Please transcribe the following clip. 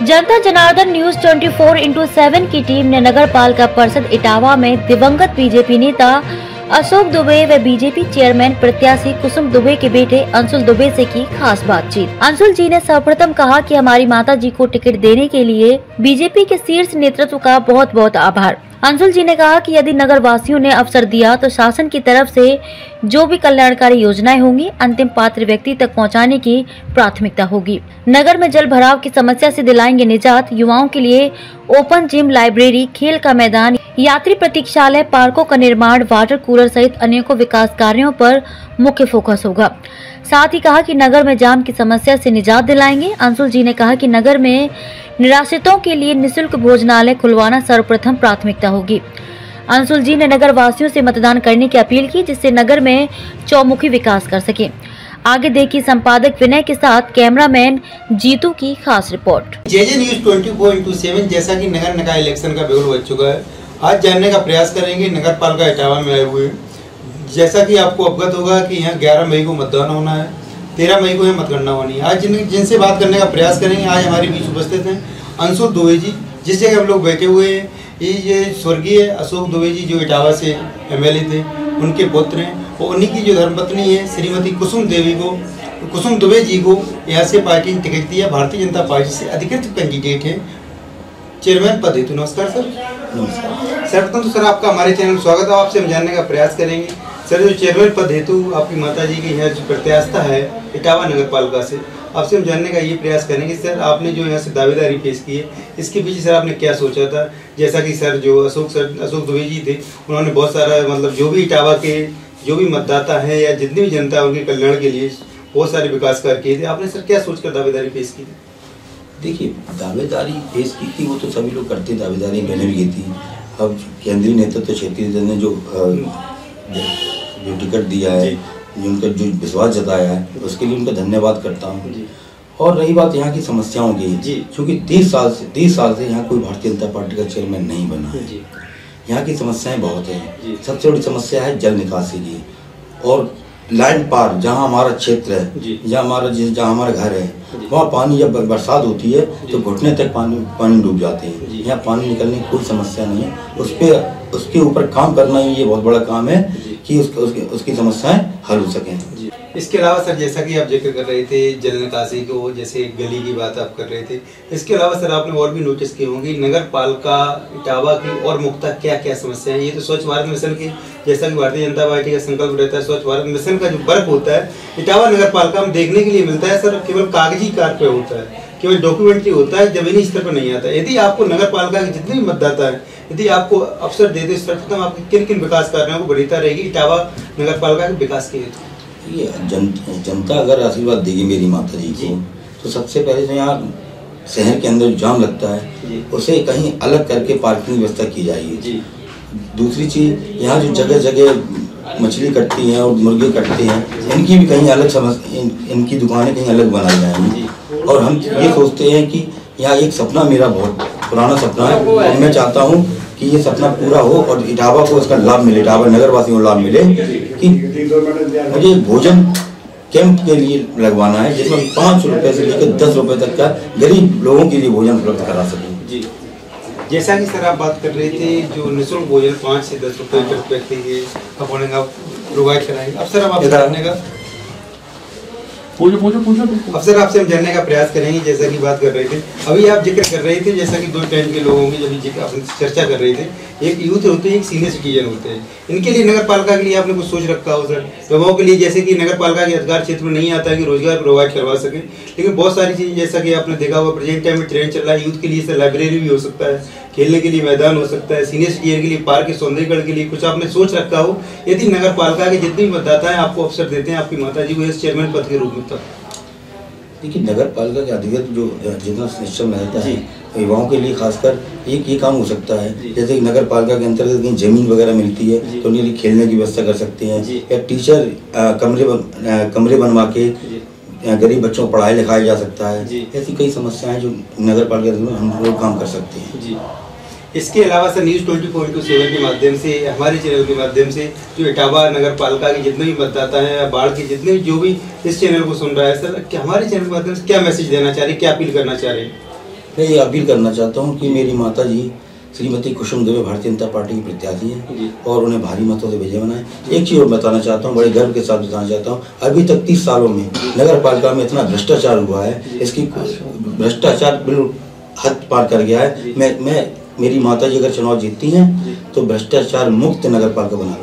जनता Janardan news 24x7 की team ने नगर पालिका परिषद इटावा में दिवंगत बीजेपी नेता अशोक दुबे व बीजेपी चेयरमैन प्रत्याशी कुसुम दुबे के बेटे अंशुल दुबे से की खास बातचीत। अंशुल जी ने सर्वप्रथम कहा कि हमारी माता जी को टिकट देने के लिए बीजेपी के शीर्ष नेतृत्व का बहुत बहुत आभार। अंशुल जी ने कहा कि यदि नगर वासियों ने अवसर दिया तो शासन की तरफ से जो भी कल्याणकारी योजनाएं होंगी अंतिम पात्र व्यक्ति तक पहुंचाने की प्राथमिकता होगी। नगर में जल भराव की समस्या से दिलाएंगे निजात। युवाओं के लिए ओपन जिम, लाइब्रेरी, खेल का मैदान, यात्री प्रतीक्षालय, पार्कों का निर्माण, वाटर कूलर सहित अनेकों विकास कार्यों पर मुख्य फोकस होगा। साथ ही कहा कि नगर में जाम की समस्या से निजात दिलाएंगे। अंशुल जी ने कहा कि नगर में निराश्रितों के लिए निःशुल्क भोजनालय खुलवाना सर्वप्रथम प्राथमिकता होगी। अंशुल जी ने नगर वासियों से मतदान करने की अपील की जिससे नगर में चौमुखी विकास कर सके। आगे देखिए संपादक विनय के साथ कैमरामैन जीतू की खास रिपोर्ट। जेजे न्यूज 24x7 जैसा कि नगर निकाय इलेक्शन का बिगुल बज चुका है, आज जानने का प्रयास करेंगे नगर पालिका इटावा में आए हुए। जैसा कि आपको अवगत होगा कि यहाँ 11 मई को मतदान होना है, 13 मई को यहाँ मतगणना होनी है। आज जिनसे बात करने का प्रयास करेंगे, आज हमारे बीच उपस्थित हैं अंशुल दुबे जी, जिस जगह हम लोग बैठे हुए हैं। ये स्वर्गीय अशोक दुबे जी जो इटावा से एमएलए थे, उनके पुत्र हैं और उन्हीं की जो धर्मपत्नी है श्रीमती कुसुम दुबे जी को यहाँ से पार्टी ने टिकट दिया। भारतीय जनता पार्टी से अधिकृत कैंडिडेट है चेयरमैन पद हेतु। नमस्कार सर। नमस्कार सर्वप्रथम तो सर आपका हमारे चैनल में स्वागत है। आपसे हम जानने का प्रयास करेंगे सर, जो चेयरमैन पद हेतु आपकी माता जी की यहाँ जो प्रत्याशिता है इटावा नगर पालिका से, आपसे हम जानने का ये प्रयास करेंगे सर, आपने जो यहाँ से दावेदारी पेश की है इसके पीछे सर आपने क्या सोचा था। जैसा कि सर जो अशोक दुबे जी थे, उन्होंने बहुत सारा मतलब जो भी इटावा के जो भी मतदाता हैं या जितनी भी जनता है उनके कल्याण के लिए बहुत सारे विकास कार्य किए थे। आपने सर क्या सोचकर दावेदारी पेश की थी? देखिए, दावेदारी पेश की थी वो तो सभी लोग करते, दावेदारी मैंने भी की थी। अब केंद्रीय नेतृत्व क्षेत्रीय ने जो टिकट दिया है, उनका जो विश्वास जताया है, उसके लिए उनका धन्यवाद करता हूँ। और रही बात यहाँ की समस्याओं की, क्योंकि 30 साल से यहाँ कोई भारतीय जनता पार्टी का चेयरमैन नहीं बना है। यहाँ की समस्याएं बहुत हैं। सबसे बड़ी समस्या है जल निकासी की, और लाइन पार जहाँ हमारा क्षेत्र है, जहाँ हमारा घर है, वहाँ पानी जब बरसात होती है तो घुटने तक पानी डूब जाते हैं। यहाँ पानी निकलने की कोई समस्या नहीं है। उसके ऊपर काम करना ही ये बहुत बड़ा काम है कि उसकी समस्याएं हल हो सकें। इसके अलावा सर जैसा कि आप जिक्र कर रहे थे जल निकासी को, जैसे गली की बात आप कर रहे थे, इसके अलावा सर आपने और भी नोटिस किए होंगे नगर पालिका इटावा की और मुख्यतः क्या क्या समस्याएं। ये तो स्वच्छ भारत मिशन की, जैसा कि भारतीय जनता पार्टी का संकल्प रहता है, स्वच्छ भारत मिशन का जो वर्क होता है इटावा नगर पालिका में देखने के लिए मिलता है सर, केवल कागजी कार्य पे होता है, केवल डॉक्यूमेंट्री होता है, जमीनी स्तर पर नहीं आता। यदि आपको नगर पालिका के जितने भी मतदाता है यदि आपको अवसर दे दे, सर्वप्रथम आपके किन किन विकास कार्यों को बढ़ीता रहेगी इटावा नगर पालिका के विकास के हेतु? ये जनता अगर आशीर्वाद देगी मेरी माता जी को, तो सबसे पहले तो यहाँ शहर के अंदर जाम लगता है उसे कहीं अलग करके पार्किंग व्यवस्था की जाएगी। दूसरी चीज़, यहाँ जो जगह जगह मछली कटती हैं और मुर्गे कटते हैं, इनकी भी कहीं अलग इनकी दुकानें कहीं अलग बनाई जाएंगी। और हम ये सोचते हैं कि यहाँ एक सपना, मेरा बहुत पुराना सपना है, और मैं चाहता हूँ कि ये सपना पूरा हो और इटावा को इसका लाभ मिले, इटावा नगर वासियों को लाभ मिले कि मुझे भोजन कैंप के लिए लगवाना है जिसमें 5 रुपए से लेकर 10 रुपए तक का गरीब लोगों के लिए भोजन उपलब्ध करा सकें। जी, जैसा कि सर आप बात कर रहे थे जो निःशुल्क भोजन 5 से 10 रुपए तक व्यक्ति के प्रोवाइड कराएंगे। अब सर आप जानने का अफसर आपसे हम जानने का प्रयास करेंगे, जैसा कि बात कर रहे थे अभी आप जिक्र कर रहे थे, जैसा कि 2 टाइप के लोगों की जब आप चर्चा कर रहे थे, एक यूथ होते हैं, एक सीनियर सिटीजन होते हैं। इनके लिए नगर पालिका के लिए आपने कुछ सोच रखा हो सर, युवाओं के लिए, जैसे कि नगर पालिका के अधिकार क्षेत्र में नहीं आता है कि रोजगार प्रोवाइड करवा सके, लेकिन बहुत सारी चीजें जैसा कि आपने देखा हुआ प्रेजेंट टाइम में ट्रेंड चल रहा है यूथ के लिए सर, लाइब्रेरी भी हो सकता है, खेलने के लिए मैदान हो सकता है, सीनियर सिटीजन के लिए पार्क के सौंदर्यीकरण के लिए कुछ आपने सोच रखा हो। यदि नगर पालिका के जितने भी मतदाता है आपको अवसर देते हैं आपकी माता जी को इस चेयरमैन पद के रूप में, तब देखिए नगर पालिका के अधिकृत जो जितना सिस्टम रहता है युवाओं के लिए खासकर एक ये काम हो सकता है, जैसे कि नगर पालिका के अंतर्गत कहीं जमीन वगैरह मिलती है तो उनके लिए खेलने की व्यवस्था कर सकते हैं, या टीचर कमरे बनवा के गरीब बच्चों को पढ़ाई लिखाया जा सकता है। ऐसी कई समस्याएं जो नगर पालिका में हम लोग काम कर सकते हैं। इसके अलावा सर न्यूज़ 24x7 के माध्यम से, हमारे चैनल के माध्यम से जो इटावा नगर पालिका के जितने भी मतदाता हैं, बाढ़ के जितने भी जो भी इस चैनल को सुन रहा है सर, क्या हमारे चैनल के माध्यम से क्या मैसेज देना चाह रहे हैं, क्या अपील करना चाह रहे हैं? मैं ये अपील करना चाहता हूँ कि मेरी माता जी श्रीमती कुसुम दुबे भारतीय जनता पार्टी की प्रत्याशी हैं और उन्हें भारी मतों से विजय बनाए। एक चीज़ और बताना चाहता हूँ, बड़े गर्व के साथ बताना चाहता हूँ, अभी तक 30 सालों में नगर पालिका में इतना भ्रष्टाचार हुआ है, इसकी भ्रष्टाचार बिल्कुल हद पार कर गया है। मैं मेरी माता जी अगर चुनाव जीतती हैं तो भ्रष्टाचार मुक्त नगर पालिका बना